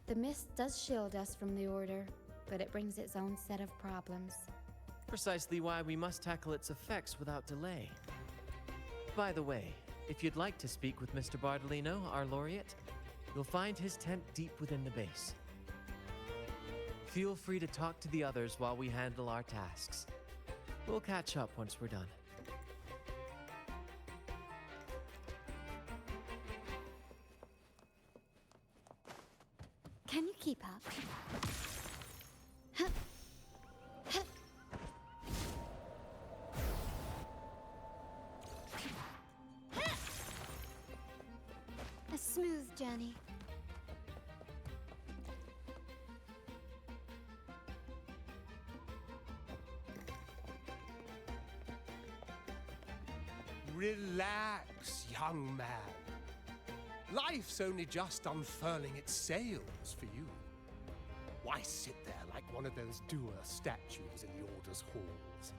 The mist does shield us from the Order, but it brings its own set of problems. Precisely why we must tackle its effects without delay. By the way, if you'd like to speak with Mr. Bardolino, our laureate, you'll find his tent deep within the base. Feel free to talk to the others while we handle our tasks. We'll catch up once we're done. Can you keep up? A smooth journey. Relax, young man. Life's only just unfurling its sails for you. Why sit there like one of those dour statues in the Order's halls?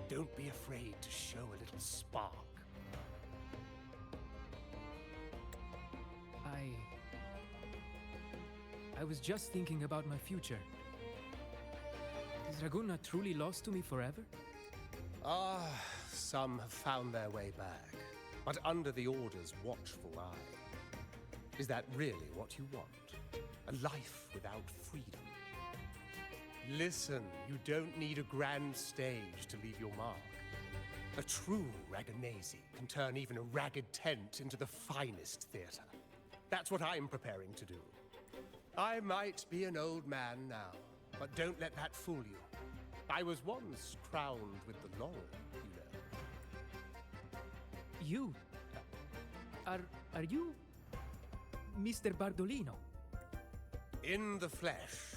Don't be afraid to show a little spark. I was just thinking about my future. Is Raguna truly lost to me forever? Ah, some have found their way back, but under the Order's watchful eye. Is that really what you want? A life without freedom? Listen, you don't need a grand stage to leave your mark. A true Raganese can turn even a ragged tent into the finest theater. That's what I'm preparing to do. I might be an old man now, but don't let that fool you. I was once crowned with the laurel, you know. You? Are you Mr. Bardolino? In the flesh.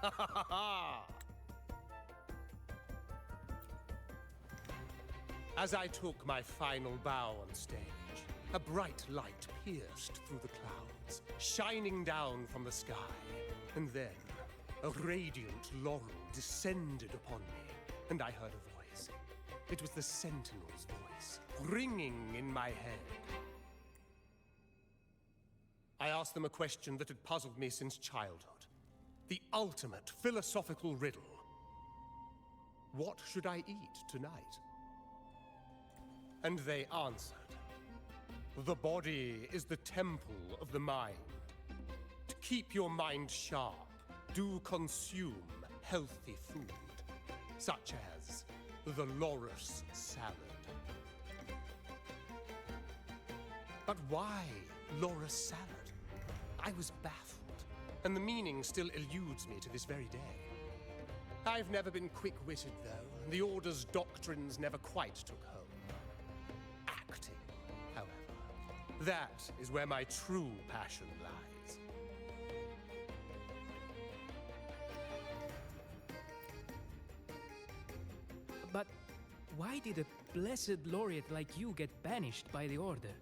Ha ha ha ha! As I took my final bow on stage, a bright light pierced through the clouds, shining down from the sky, and then a radiant laurel descended upon me, and I heard a voice. It was the Sentinel's voice, ringing in my head. I asked them a question that had puzzled me since childhood. The ultimate philosophical riddle. What should I eat tonight? And they answered. The body is the temple of the mind. To keep your mind sharp, do consume healthy food, such as the loris salad. But why loris salad? I was baffled, and the meaning still eludes me to this very day. I've never been quick-witted, though, and the Order's doctrines never quite took home. Acting, however, that is where my true passion lies. But why did a blessed laureate like you get banished by the Order?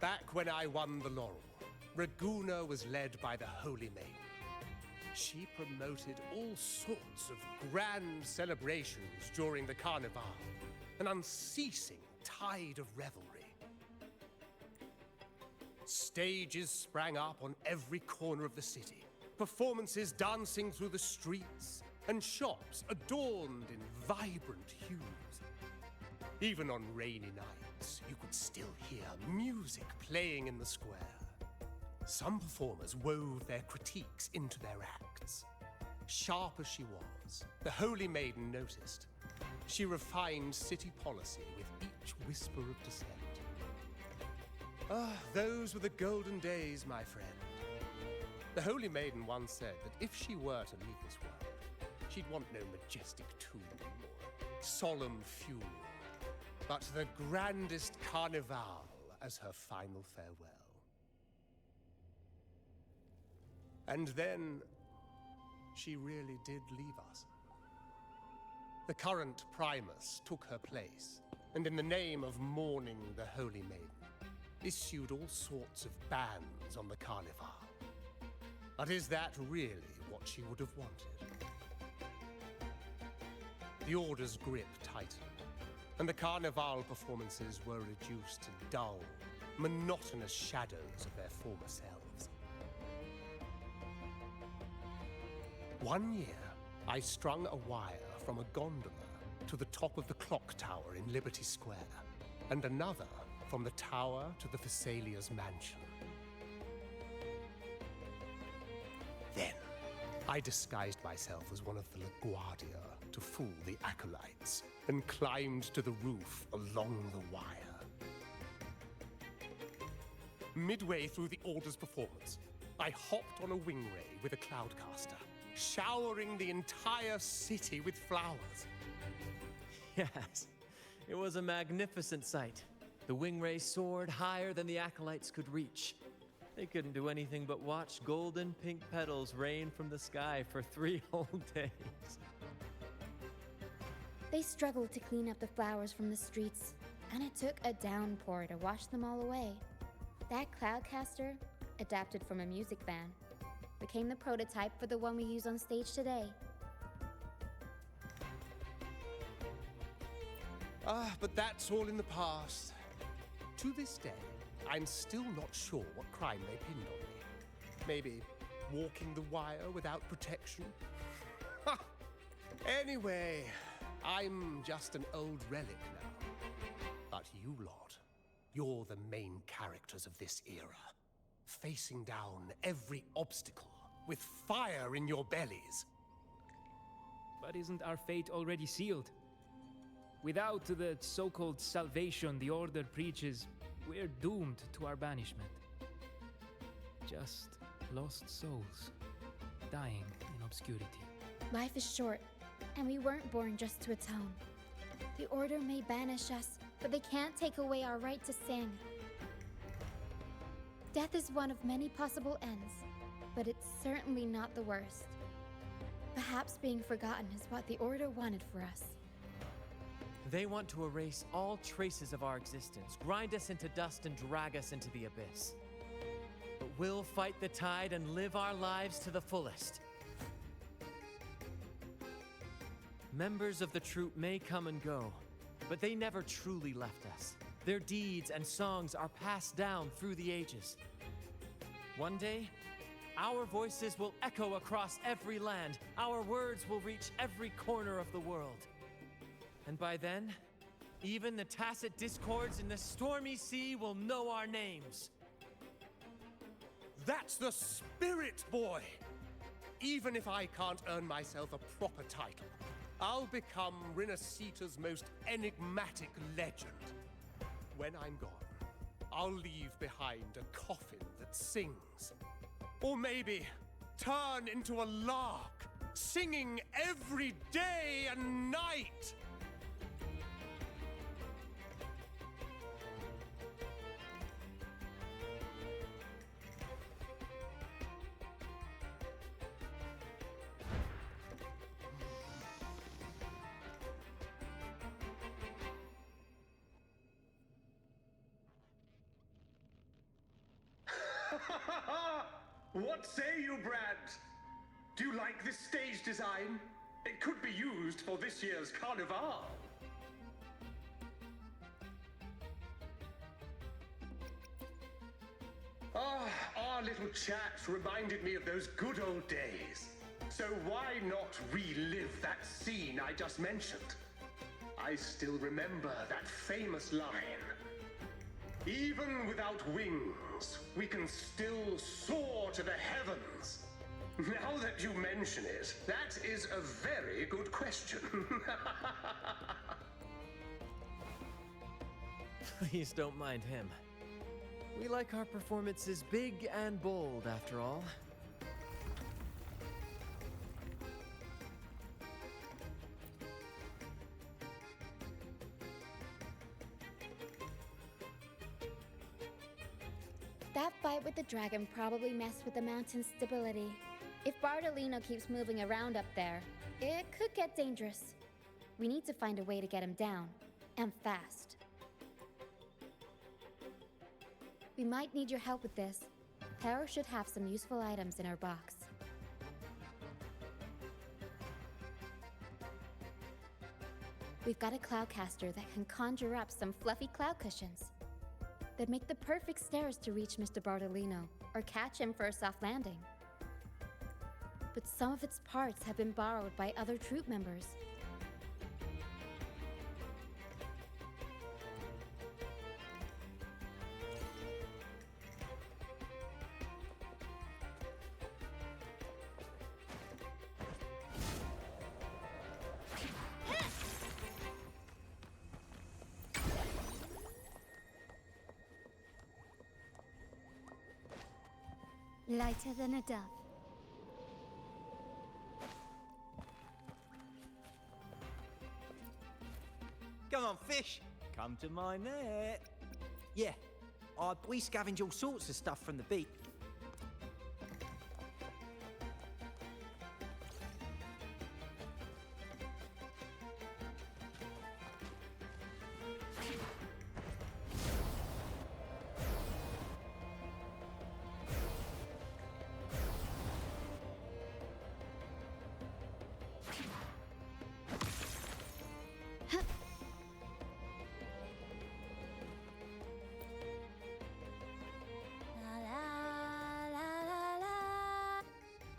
Back when I won the laurel, Raguna was led by the Holy Maiden. She promoted all sorts of grand celebrations during the Carnival, an unceasing tide of revelry. Stages sprang up on every corner of the city, performances dancing through the streets, and shops adorned in vibrant hues. Even on rainy nights, you could still hear music playing in the square. Some performers wove their critiques into their acts. Sharp as she was, the Holy Maiden noticed. She refined city policy with each whisper of dissent. Ah, those were the golden days, my friend. The Holy Maiden once said that if she were to leave this world, she'd want no majestic tomb or solemn funeral, but the grandest carnival as her final farewell. And then, she really did leave us. The current Primus took her place, and in the name of mourning the Holy Maiden, issued all sorts of bans on the Carnival. But is that really what she would have wanted? The Order's grip tightened, and the Carnival performances were reduced to dull, monotonous shadows of their former selves. One year, I strung a wire from a gondola to the top of the clock tower in Liberty Square, and another from the tower to the Thessalia's mansion. Then, I disguised myself as one of the LaGuardia to fool the acolytes, and climbed to the roof along the wire. Midway through the Order's performance, I hopped on a wing ray with a cloudcaster, showering the entire city with flowers. Yes, it was a magnificent sight. The wingray soared higher than the acolytes could reach. They couldn't do anything but watch golden pink petals rain from the sky for 3 whole days. They struggled to clean up the flowers from the streets, and it took a downpour to wash them all away. That cloudcaster, adapted from a music van, became the prototype for the one we use on stage today. But that's all in the past. To this day, I'm still not sure what crime they pinned on me. Maybe walking the wire without protection? Anyway, I'm just an old relic now. But you lot, you're the main characters of this era. Facing down every obstacle with fire in your bellies. But isn't our fate already sealed? Without the so-called salvation the Order preaches, we're doomed to our banishment. Just lost souls, dying in obscurity. Life is short, and we weren't born just to atone. The Order may banish us, but they can't take away our right to sing. Death is one of many possible ends, but it's certainly not the worst. Perhaps being forgotten is what the Order wanted for us. They want to erase all traces of our existence, grind us into dust and drag us into the abyss. But we'll fight the tide and live our lives to the fullest. Members of the troupe may come and go, but they never truly left us. Their deeds and songs are passed down through the ages. One day, our voices will echo across every land. Our words will reach every corner of the world. And by then, even the tacit discords in the stormy sea will know our names. That's the spirit, boy! Even if I can't earn myself a proper title, I'll become Rinasita's most enigmatic legend. When I'm gone, I'll leave behind a coffin that sings. Or maybe turn into a lark, singing every day and night! What say you, Brad? Do you like this stage design? It could be used for this year's Carnival. Our little chat reminded me of those good old days. So why not relive that scene I just mentioned? I still remember that famous line. Even without wings, we can still soar to the heavens. Now that you mention it, that is a very good question. Please don't mind him. We like our performances big and bold, after all. That fight with the dragon probably messed with the mountain's stability. If Bardolino keeps moving around up there, it could get dangerous. We need to find a way to get him down, and fast. We might need your help with this. Tara should have some useful items in her box. We've got a cloudcaster that can conjure up some fluffy cloud cushions. They'd make the perfect stairs to reach Mr. Bardolino, or catch him for a soft landing. but some of its parts have been borrowed by other troop members. Lighter than a dove. Come on, fish. Come to my net. Yeah, we scavenge all sorts of stuff from the beach. La la la la la.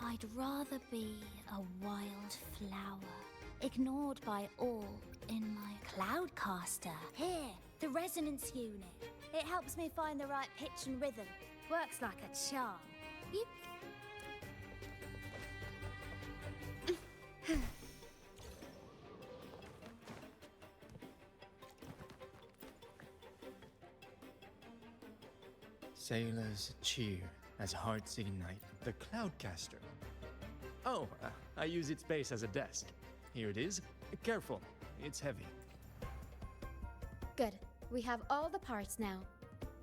I'd rather be a wild flower, ignored by all in my cloudcaster. Here, the resonance unit. It helps me find the right pitch and rhythm. Works like a charm. Yep. Sailors cheer as hearts ignite. The Cloudcaster. Oh, I use its base as a desk. Here it is. Careful, it's heavy. Good. We have all the parts now.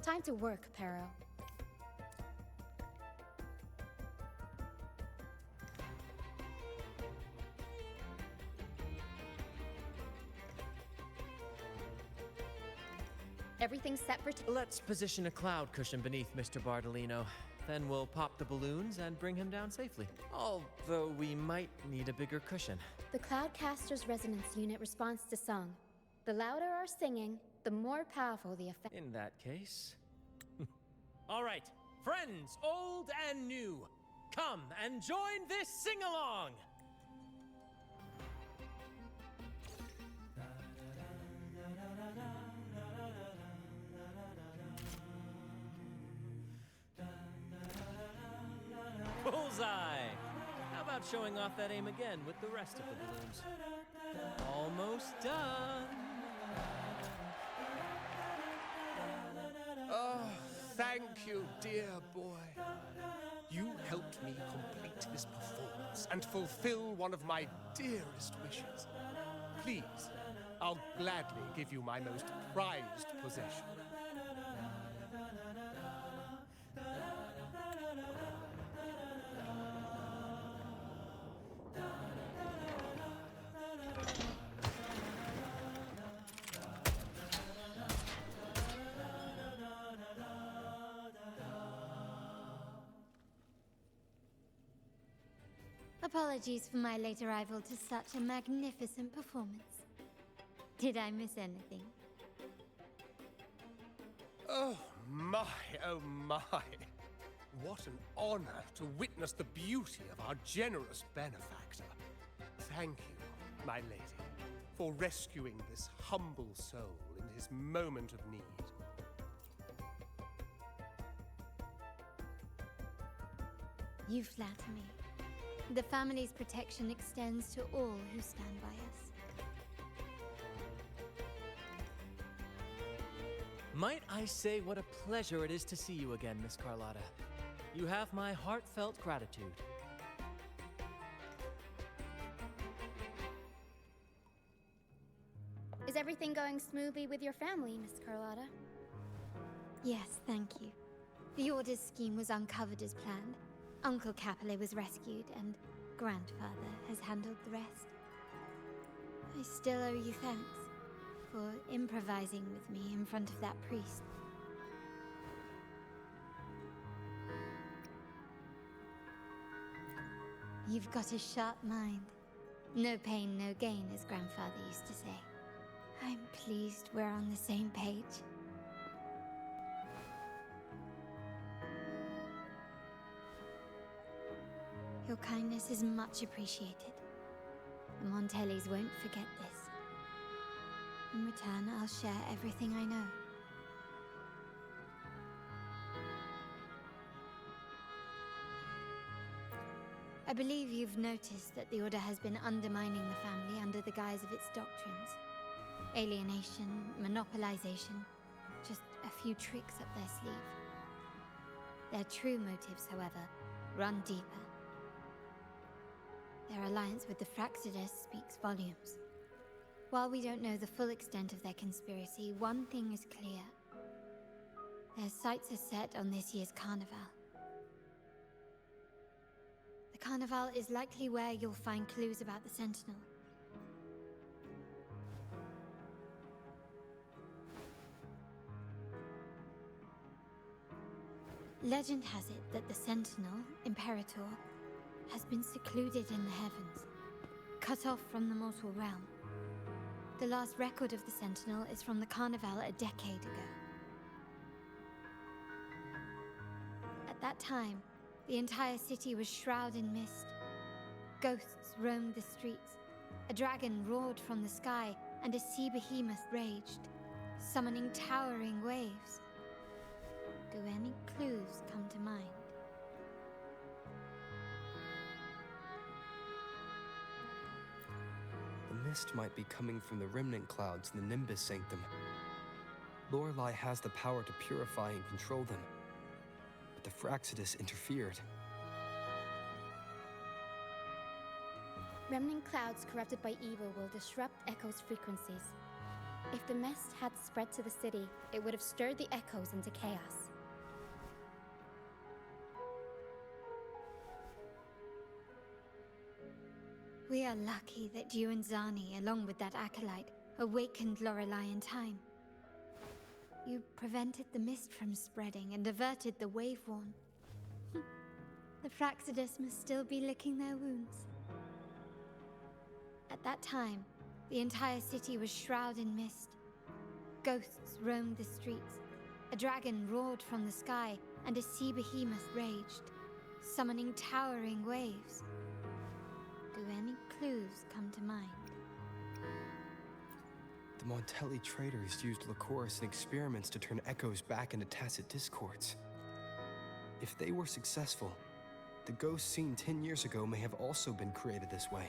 Time to work, Pero. Everything's set for Let's position a cloud cushion beneath Mr. Bardolino. Then we'll pop the balloons and bring him down safely. Although we might need a bigger cushion. The Cloudcaster's resonance unit responds to song. The louder our singing, the more powerful the effect. In that case... All right, friends, old and new, come and join this sing-along! Bullseye! How about showing off that aim again with the rest of the balloons? Almost done! Oh, thank you, dear boy. You helped me complete this performance and fulfill one of my dearest wishes. Please, I'll gladly give you my most prized possession. Apologies for my late arrival to such a magnificent performance. Did I miss anything? Oh my, oh my. What an honor to witness the beauty of our generous benefactor. Thank you, my lady, for rescuing this humble soul in his moment of need. You flatter me. The family's protection extends to all who stand by us. Might I say what a pleasure it is to see you again, Miss Carlotta. You have my heartfelt gratitude. Is everything going smoothly with your family, Miss Carlotta? Yes, thank you. The Order's scheme was uncovered as planned. Uncle Capilet was rescued, and Grandfather has handled the rest. I still owe you thanks for improvising with me in front of that priest. You've got a sharp mind. No pain, no gain, as Grandfather used to say. I'm pleased we're on the same page. Your kindness is much appreciated. The Montellis won't forget this. In return, I'll share everything I know. I believe you've noticed that the Order has been undermining the family under the guise of its doctrines. Alienation, monopolization, just a few tricks up their sleeve. Their true motives, however, run deeper. Their alliance with the Fraxides speaks volumes. While we don't know the full extent of their conspiracy, one thing is clear. Their sights are set on this year's carnival. The carnival is likely where you'll find clues about the Sentinel. Legend has it that the Sentinel, Imperator, has been secluded in the heavens, cut off from the mortal realm. The last record of the Sentinel is from the Carnival a decade ago. At that time, the entire city was shrouded in mist. Ghosts roamed the streets. A dragon roared from the sky, and a sea behemoth raged, summoning towering waves. Do any clues come to mind? The mist might be coming from the remnant clouds in the Nimbus Sanctum. Lorelei has the power to purify and control them, but the Fraxides interfered. Remnant clouds corrupted by evil will disrupt Echo's frequencies. If the mist had spread to the city, it would have stirred the echoes into chaos. We are lucky that you and Zani, along with that acolyte, awakened Lorelei in time. You prevented the mist from spreading and averted the wave-worn. The Fraxides must still be licking their wounds. At that time, the entire city was shrouded in mist. Ghosts roamed the streets. A dragon roared from the sky, and a sea behemoth raged, summoning towering waves. Do any clues come to mind? The Montelli traders used Lycoris in experiments to turn echoes back into tacit discords. If they were successful, the ghosts seen 10 years ago may have also been created this way.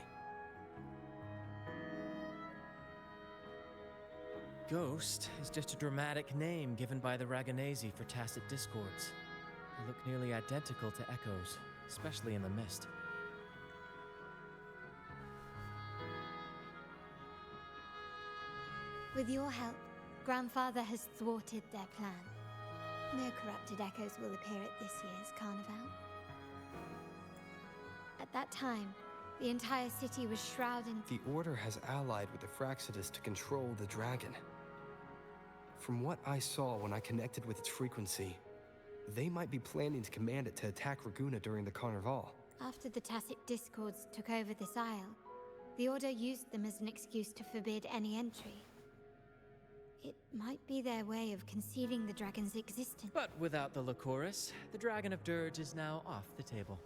Ghost is just a dramatic name given by the Raganesi for tacit discords. They look nearly identical to echoes, especially in the mist. With your help, Grandfather has thwarted their plan. No corrupted echoes will appear at this year's carnival. At that time, the entire city was shrouded in... The Order has allied with the Fraxides to control the dragon. From what I saw when I connected with its frequency, they might be planning to command it to attack Raguna during the carnival. After the tacit discords took over this isle, the Order used them as an excuse to forbid any entry. It might be their way of concealing the dragon's existence. But without the Lycoris, the Dragon of Dirge is now off the table.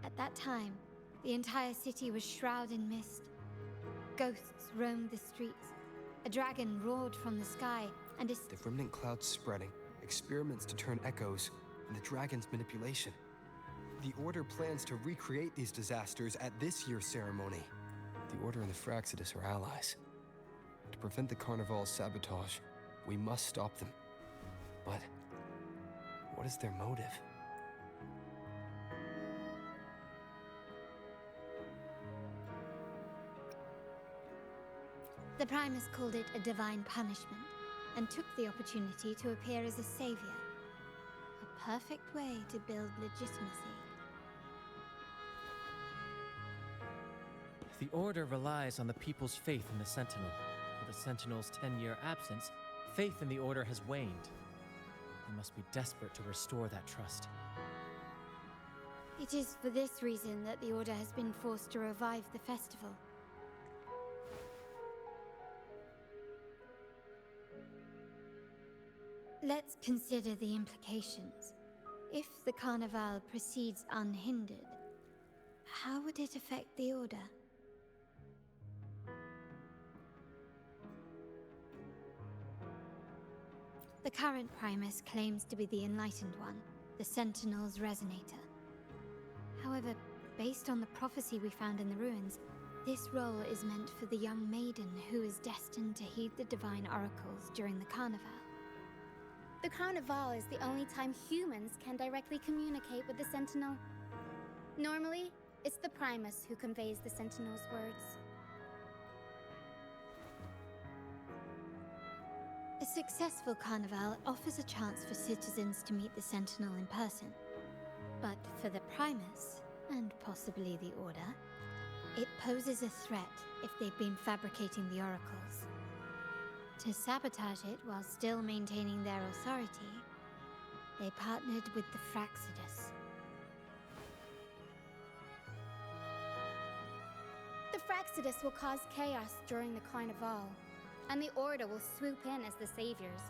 At that time, the entire city was shrouded in mist. Ghosts roamed the streets. A dragon roared from the sky, and The remnant clouds spreading, experiments to turn echoes, and the dragon's manipulation. The Order plans to recreate these disasters at this year's ceremony. The Order and the Fraxides are allies. To prevent the Carnival's sabotage, we must stop them. But what is their motive? The Primus called it a divine punishment, and took the opportunity to appear as a savior. A perfect way to build legitimacy. The Order relies on the people's faith in the Sentinel. With the Sentinel's 10-year absence, faith in the Order has waned. They must be desperate to restore that trust. It is for this reason that the Order has been forced to revive the festival. Let's consider the implications. If the Carnival proceeds unhindered, how would it affect the Order? The current Primus claims to be the Enlightened One, the Sentinel's Resonator. However, based on the prophecy we found in the ruins, this role is meant for the young maiden who is destined to heed the divine oracles during the Carnival. The Carnival is the only time humans can directly communicate with the Sentinel. Normally, it's the Primus who conveys the Sentinel's words. A successful Carnival offers a chance for citizens to meet the Sentinel in person. But for the Primus, and possibly the Order, it poses a threat if they've been fabricating the oracles. To sabotage it while still maintaining their authority, they partnered with the Fraxidus. The Fraxidus will cause chaos during the Carnival, and the Order will swoop in as the saviors,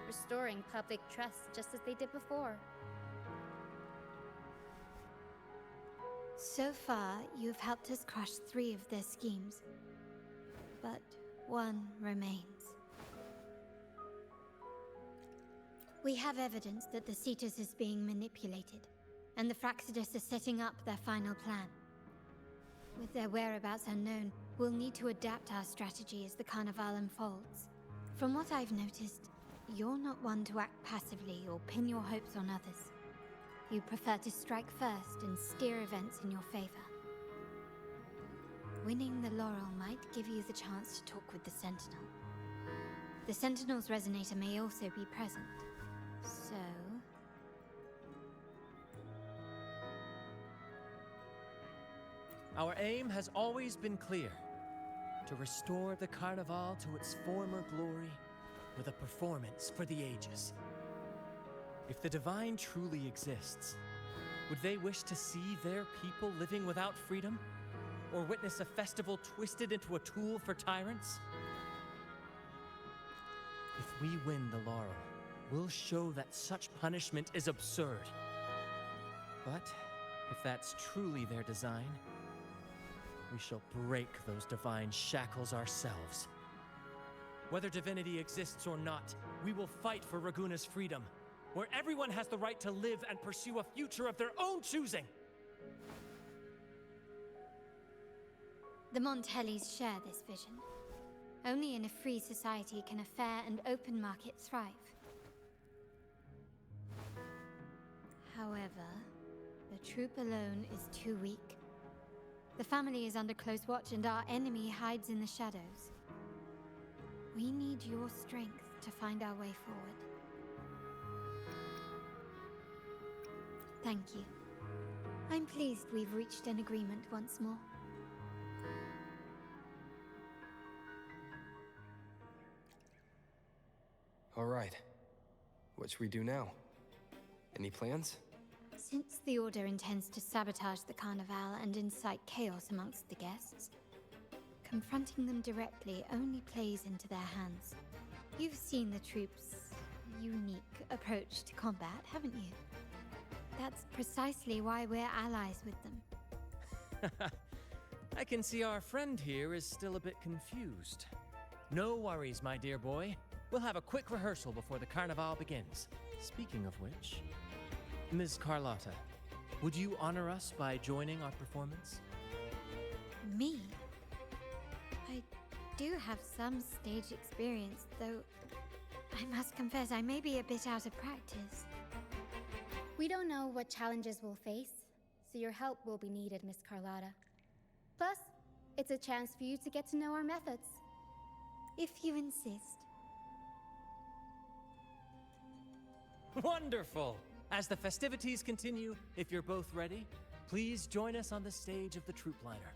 restoring public trust just as they did before. So far, you've helped us crush 3 of their schemes, but one remains. We have evidence that the Cetus is being manipulated, and the Fraxidus are setting up their final plan. With their whereabouts unknown, we'll need to adapt our strategy as the Carnival unfolds. From what I've noticed, you're not one to act passively or pin your hopes on others. You prefer to strike first and steer events in your favor. Winning the laurel might give you the chance to talk with the Sentinel. The Sentinel's Resonator may also be present, so... Our aim has always been clear: to restore the Carnival to its former glory with a performance for the ages. If the Divine truly exists, would they wish to see their people living without freedom? Or witness a festival twisted into a tool for tyrants? If we win the laurel, we'll show that such punishment is absurd. But if that's truly their design, we shall break those divine shackles ourselves. Whether divinity exists or not, we will fight for Raguna's freedom, where everyone has the right to live and pursue a future of their own choosing. The Montellis share this vision. Only in a free society can a fair and open market thrive. However, the troop alone is too weak. The family is under close watch and our enemy hides in the shadows. We need your strength to find our way forward. Thank you. I'm pleased we've reached an agreement once more. All right. What should we do now? Any plans? Since the Order intends to sabotage the Carnival and incite chaos amongst the guests, confronting them directly only plays into their hands. You've seen the troops' unique approach to combat, haven't you? That's precisely why we're allies with them. I can see our friend here is still a bit confused. No worries, my dear boy. We'll have a quick rehearsal before the Carnival begins. Speaking of which, Ms. Carlotta, would you honor us by joining our performance? Me? I do have some stage experience, though I must confess I may be a bit out of practice. We don't know what challenges we'll face, so your help will be needed, Miss Carlotta. Plus, it's a chance for you to get to know our methods. If you insist. Wonderful! As the festivities continue, if you're both ready, please join us on the stage of the troop liner.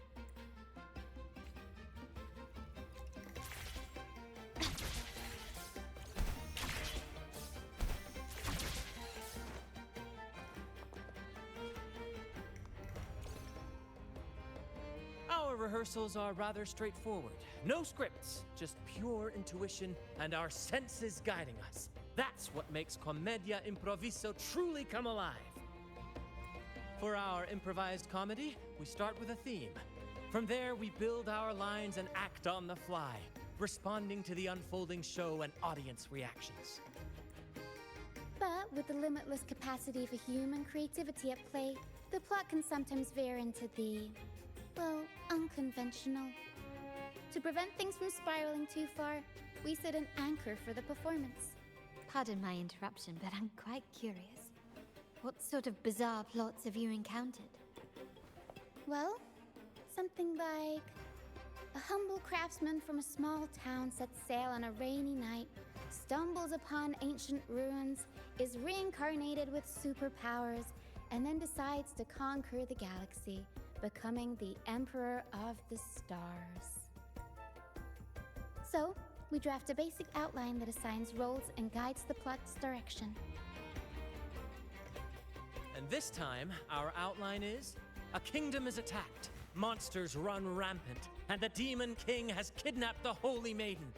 Our rehearsals are rather straightforward. No scripts, just pure intuition and our senses guiding us. That's what makes Commedia Improviso truly come alive. For our improvised comedy, we start with a theme. From there, we build our lines and act on the fly, responding to the unfolding show and audience reactions. But with the limitless capacity for human creativity at play, the plot can sometimes veer into the, well, unconventional. To prevent things from spiraling too far, we set an anchor for the performance. Pardon my interruption, but I'm quite curious. What sort of bizarre plots have you encountered? Well, something like a humble craftsman from a small town sets sail on a rainy night, stumbles upon ancient ruins, is reincarnated with superpowers, and then decides to conquer the galaxy, becoming the Emperor of the Stars. So, we draft a basic outline that assigns roles and guides the plot's direction. And this time, our outline is: a kingdom is attacked, monsters run rampant, and the Demon King has kidnapped the Holy Maiden.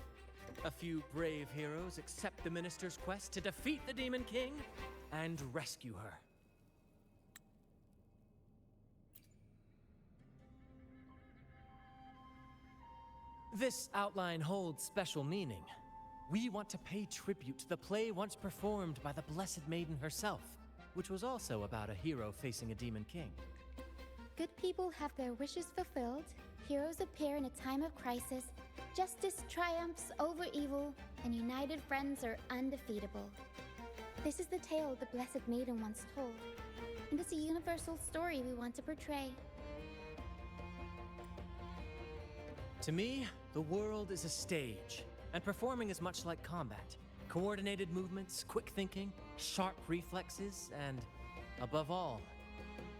A few brave heroes accept the minister's quest to defeat the Demon King and rescue her. This outline holds special meaning. We want to pay tribute to the play once performed by the Blessed Maiden herself, which was also about a hero facing a Demon King. Good people have their wishes fulfilled, heroes appear in a time of crisis, justice triumphs over evil, and united friends are undefeatable. This is the tale the Blessed Maiden once told, and it's a universal story we want to portray. To me, the world is a stage, and performing is much like combat. Coordinated movements, quick thinking, sharp reflexes, and, above all,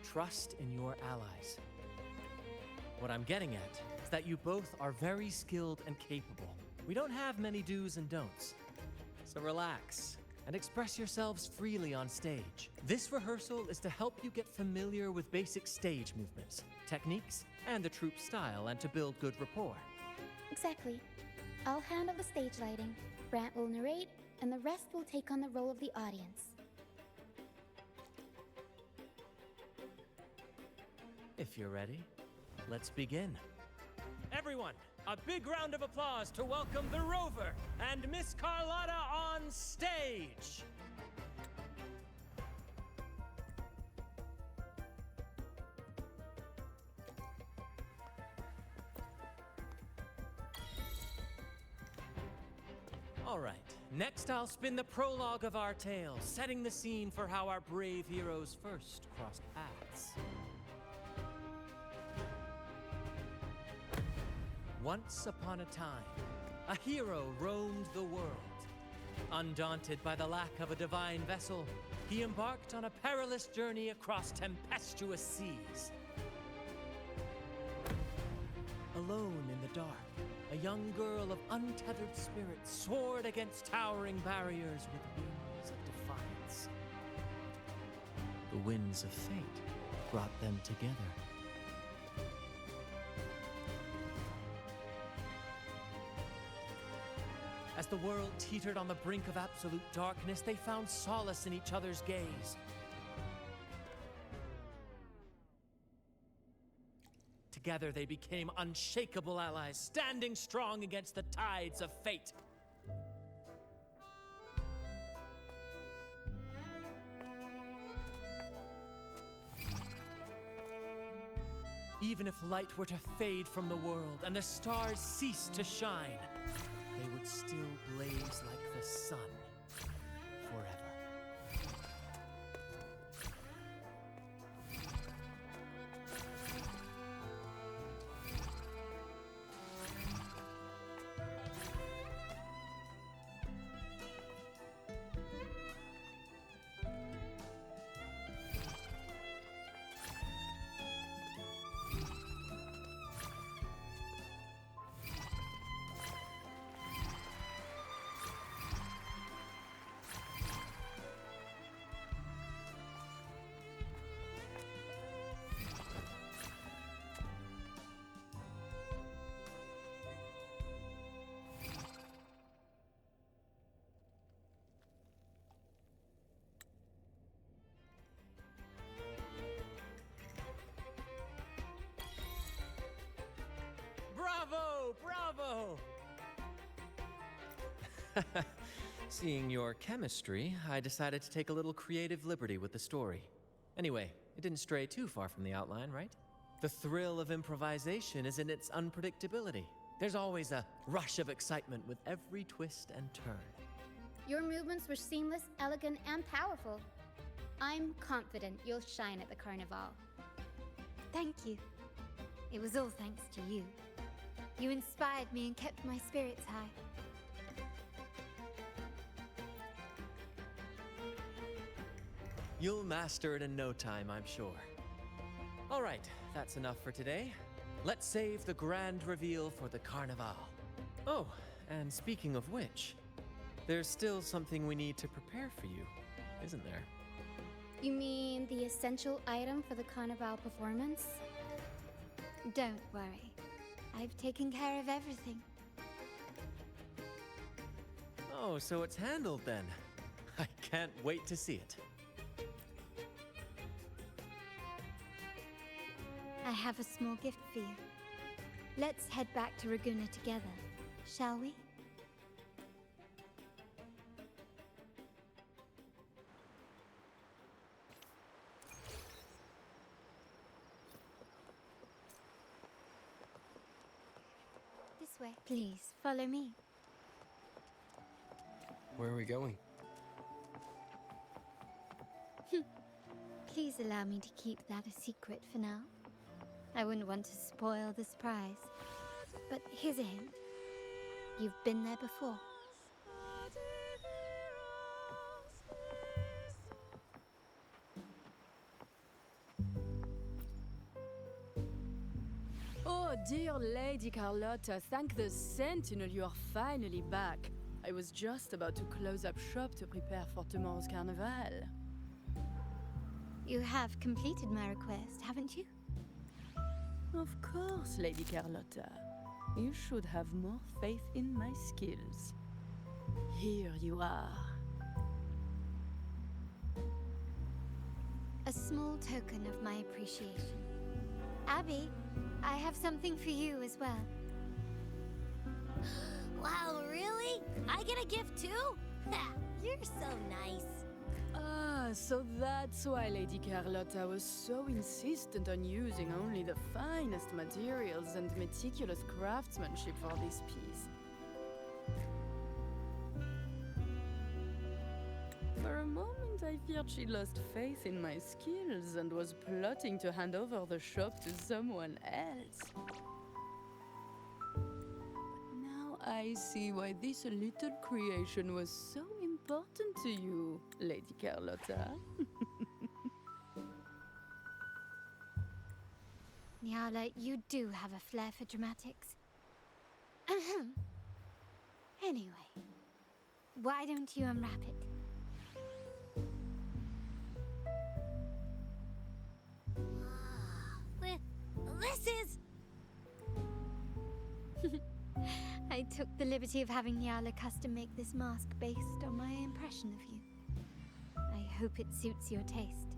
trust in your allies. What I'm getting at is that you both are very skilled and capable. We don't have many do's and don'ts. So relax and express yourselves freely on stage. This rehearsal is to help you get familiar with basic stage movements, techniques, and the troupe style, and to build good rapport. Exactly. I'll handle the stage lighting, Brant will narrate, and the rest will take on the role of the audience. If you're ready, let's begin. Everyone, a big round of applause to welcome the Rover and Miss Carlotta on stage! All right, next I'll spin the prologue of our tale, setting the scene for how our brave heroes first crossed paths. Once upon a time, a hero roamed the world. Undaunted by the lack of a divine vessel, he embarked on a perilous journey across tempestuous seas. Alone in the dark, a young girl of untethered spirit soared against towering barriers with wings of defiance. The winds of fate brought them together. As the world teetered on the brink of absolute darkness, they found solace in each other's gaze. Together they became unshakable allies, standing strong against the tides of fate. Even if light were to fade from the world and the stars cease to shine, they would still blaze like the sun forever. Seeing your chemistry, I decided to take a little creative liberty with the story. Anyway, it didn't stray too far from the outline, right? The thrill of improvisation is in its unpredictability. There's always a rush of excitement with every twist and turn. Your movements were seamless, elegant, and powerful. I'm confident you'll shine at the carnival. Thank you. It was all thanks to you. You inspired me and kept my spirits high. You'll master it in no time, I'm sure. All right, that's enough for today. Let's save the grand reveal for the carnival. Oh, and speaking of which, there's still something we need to prepare for you, isn't there? You mean the essential item for the carnival performance? Don't worry. I've taken care of everything. Oh, so it's handled then. I can't wait to see it. I have a small gift for you. Let's head back to Raguna together, shall we? This way. Please, follow me. Where are we going? Please allow me to keep that a secret for now. I wouldn't want to spoil the surprise. But here's a hint. You've been there before. Oh, dear Lady Carlotta, thank the Sentinel you are finally back. I was just about to close up shop to prepare for tomorrow's carnival. You have completed my request, haven't you? Of course, Lady Carlotta. You should have more faith in my skills. Here you are. A small token of my appreciation. Abby, I have something for you as well. Wow, really? I get a gift too? You're so nice. Ah, so that's why Lady Carlotta was so insistent on using only the finest materials and meticulous craftsmanship for this piece. For a moment, I feared she lost faith in my skills and was plotting to hand over the shop to someone else. Now I see why this little creation was so important to you, Lady Carlotta. Nyala, you do have a flair for dramatics. Anyway, why don't you unwrap it? This is... I took the liberty of having Nyala custom make this mask based on my impression of you. I hope it suits your taste.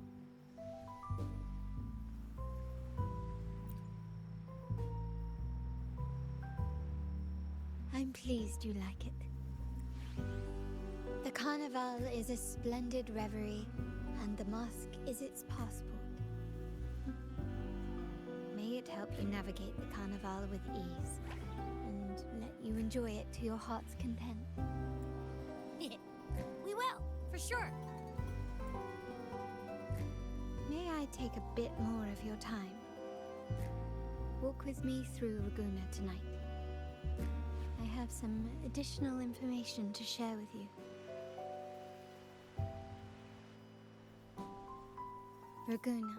I'm pleased you like it. The carnival is a splendid reverie, and the mask is its passport. May it help you navigate the carnival with ease, and let you enjoy it to your heart's content. We will, for sure. May I take a bit more of your time? Walk with me through Raguna tonight. I have some additional information to share with you. Raguna.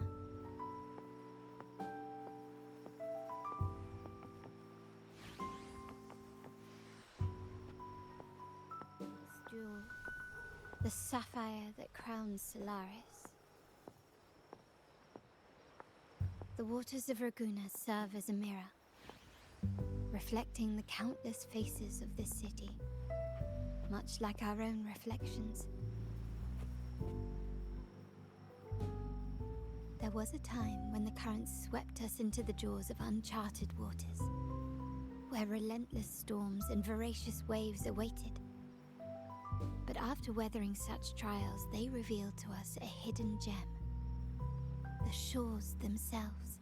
This jewel, the sapphire that crowns Solaris. The waters of Raguna serve as a mirror, reflecting the countless faces of this city, much like our own reflections. There was a time when the currents swept us into the jaws of uncharted waters, where relentless storms and voracious waves awaited. But after weathering such trials, they revealed to us a hidden gem. The shores themselves.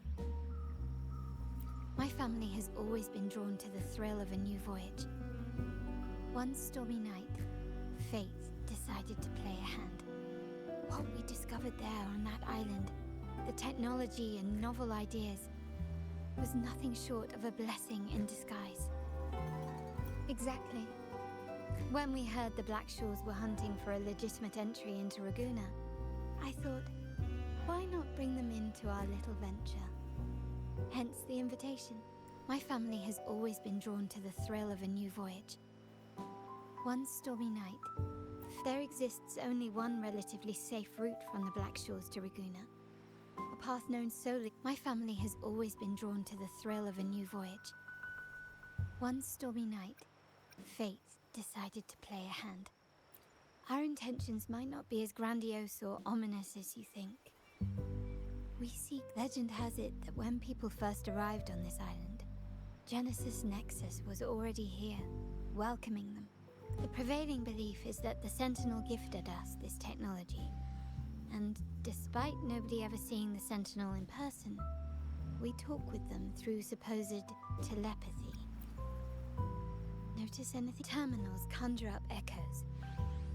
My family has always been drawn to the thrill of a new voyage. One stormy night, fate decided to play a hand. What we discovered there on that island, the technology and novel ideas, was nothing short of a blessing in disguise. Exactly. When we heard the Blackshaws were hunting for a legitimate entry into Raguna, I thought, why not bring them into our little venture? Hence the invitation. My family has always been drawn to the thrill of a new voyage. One stormy night, there exists only one relatively safe route from the Blackshaws to Raguna. A path known solely. My family has always been drawn to the thrill of a new voyage. One stormy night, fate decided to play a hand. Our intentions might not be as grandiose or ominous as you think. We seek. Legend has it that when people first arrived on this island, Genesis Nexus was already here, welcoming them. The prevailing belief is that the Sentinel gifted us this technology, and despite nobody ever seeing the Sentinel in person, we talk with them through supposed telepathy. Notice anything? Terminals conjure up echoes,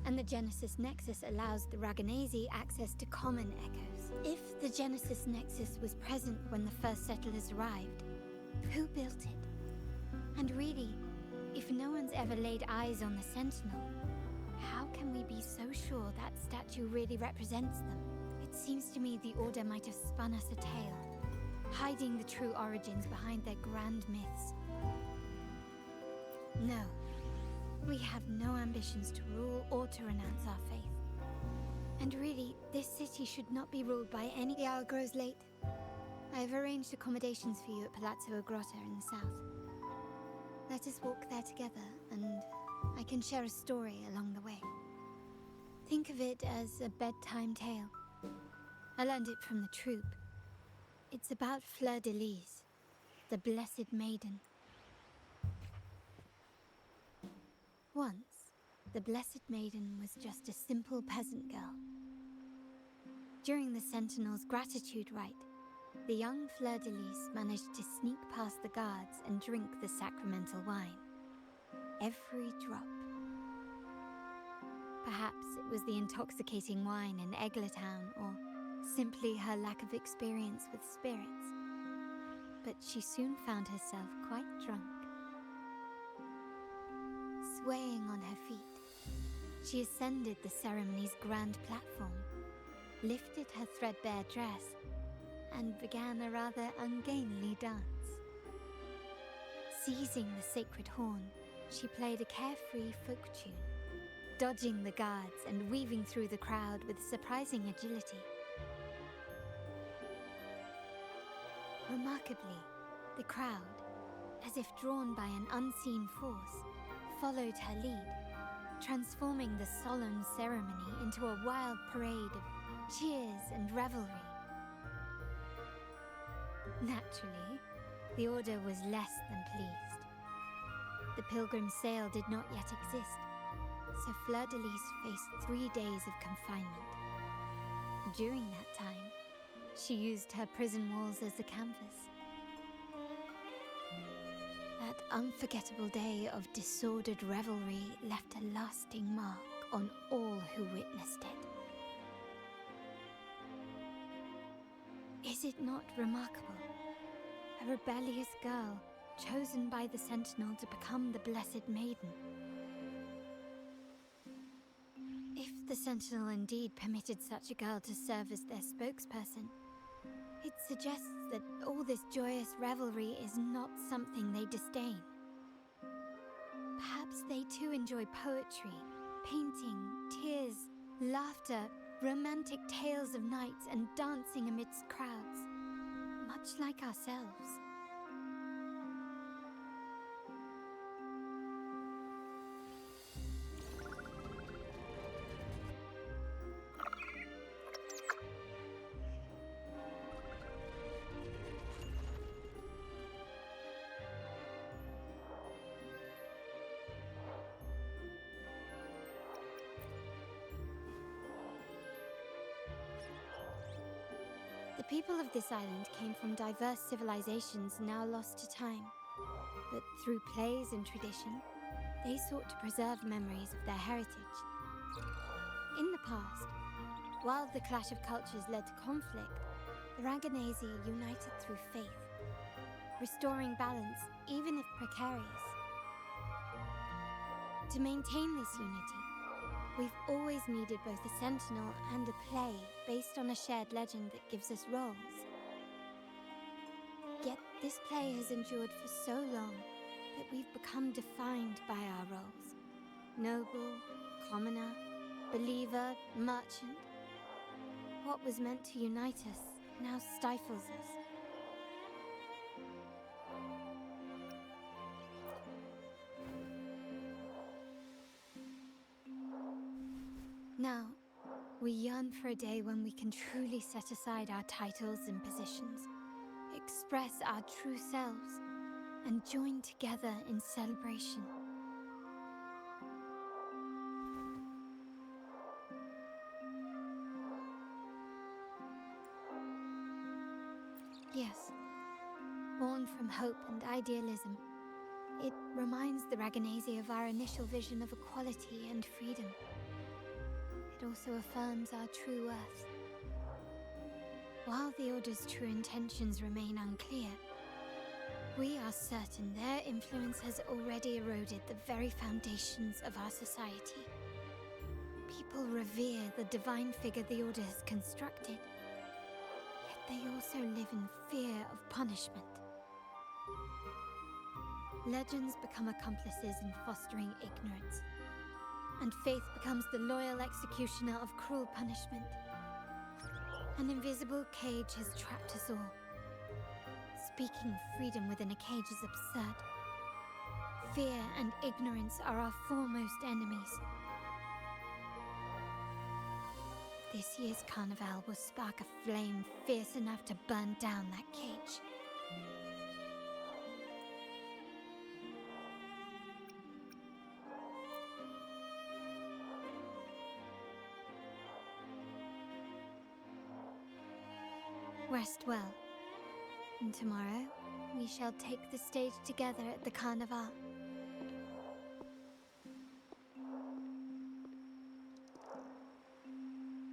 and the Genesis Nexus allows the Raganese access to common echoes. If the Genesis Nexus was present when the first settlers arrived, who built it? And really, if no one's ever laid eyes on the Sentinel, how can we be so sure that statue really represents them? It seems to me the Order might have spun us a tale, hiding the true origins behind their grand myths. No, we have no ambitions to rule or to renounce our faith. And really, this city should not be ruled by any... The hour grows late. I have arranged accommodations for you at Palazzo Agrota in the south. Let us walk there together, and I can share a story along the way. Think of it as a bedtime tale. I learned it from the troop. It's about Fleur de Lis, the Blessed Maiden. Once, the Blessed Maiden was just a simple peasant girl. During the Sentinel's gratitude rite, the young Fleur de Lis managed to sneak past the guards and drink the sacramental wine. Every drop. Perhaps it was the intoxicating wine in Eglatown, or simply her lack of experience with spirits. But she soon found herself quite drunk. Swaying on her feet, she ascended the ceremony's grand platform, lifted her threadbare dress, and began a rather ungainly dance. Seizing the sacred horn, she played a carefree folk tune, dodging the guards and weaving through the crowd with surprising agility. Remarkably, the crowd, as if drawn by an unseen force, followed her lead, transforming the solemn ceremony into a wild parade of cheers and revelry. Naturally, the Order was less than pleased. The pilgrim sale did not yet exist, so Fleur de Lis faced 3 days of confinement. During that time, she used her prison walls as a canvas. That unforgettable day of disordered revelry left a lasting mark on all who witnessed it. Is it not remarkable? A rebellious girl chosen by the Sentinel to become the Blessed Maiden. If the Sentinel indeed permitted such a girl to serve as their spokesperson, it suggests that all this joyous revelry is not something they disdain. Perhaps they too enjoy poetry, painting, tears, laughter, romantic tales of nights, and dancing amidst crowds, much like ourselves. people of this island came from diverse civilizations now lost to time. But through plays and tradition, they sought to preserve memories of their heritage. In the past, while the clash of cultures led to conflict, the Raganazi united through faith, restoring balance even if precarious. To maintain this unity, we've always needed both a sentinel and a play based on a shared legend that gives us roles. Yet this play has endured for so long that we've become defined by our roles. Noble, commoner, believer, merchant. What was meant to unite us now stifles us. Now, we yearn for a day when we can truly set aside our titles and positions, express our true selves, and join together in celebration. Yes, born from hope and idealism, it reminds the Raganazi of our initial vision of equality and freedom. It also affirms our true worth. While the Order's true intentions remain unclear, we are certain their influence has already eroded the very foundations of our society. People revere the divine figure the Order has constructed, yet they also live in fear of punishment. Legends become accomplices in fostering ignorance, and faith becomes the loyal executioner of cruel punishment. An invisible cage has trapped us all. Speaking freedom within a cage is absurd. Fear and ignorance are our foremost enemies. This year's carnival will spark a flame fierce enough to burn down that cage. Rest well, and tomorrow we shall take the stage together at the carnival.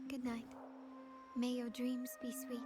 Good night. May your dreams be sweet.